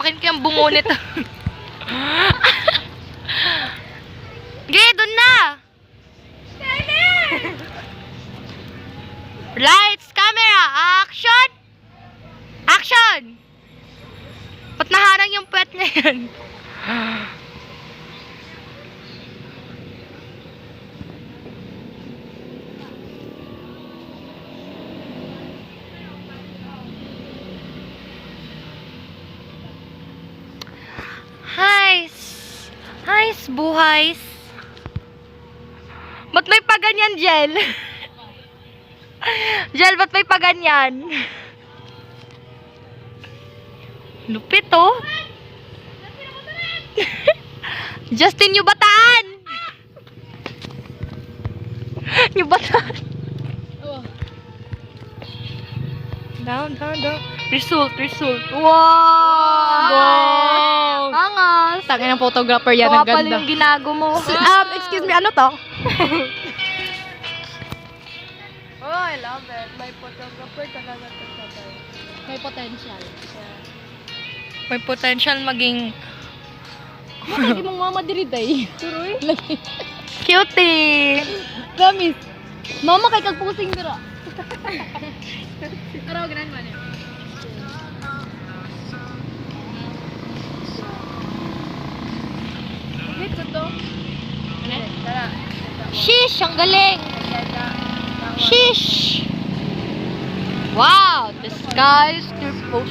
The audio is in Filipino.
Tapakin ko yung bungo nito. Sige, dun na! Lights, camera, action! Action! Ba't naharang yung puwet na yan? Hi, buhays. Ba't may paganyan, Jel? Jel, ba't may paganyan? Lupit, oh. Justin, Yubataan! Yubataan. Down. Result. Wow! Angas! Tangin ng photographer yan, ang Baka pala ganda. yung ginago mo. Excuse me, ano to? Oh, I love it. May photographer talaga to sabay. May potential. May potential maging Hindi mong mama diri day. turoy. Cutie! Promise. Mama kay kag pusing dira. Araw ganan man eh. Ito to. Tara. Sheesh, ang galing. Sheesh. Wow, the sky is beautiful.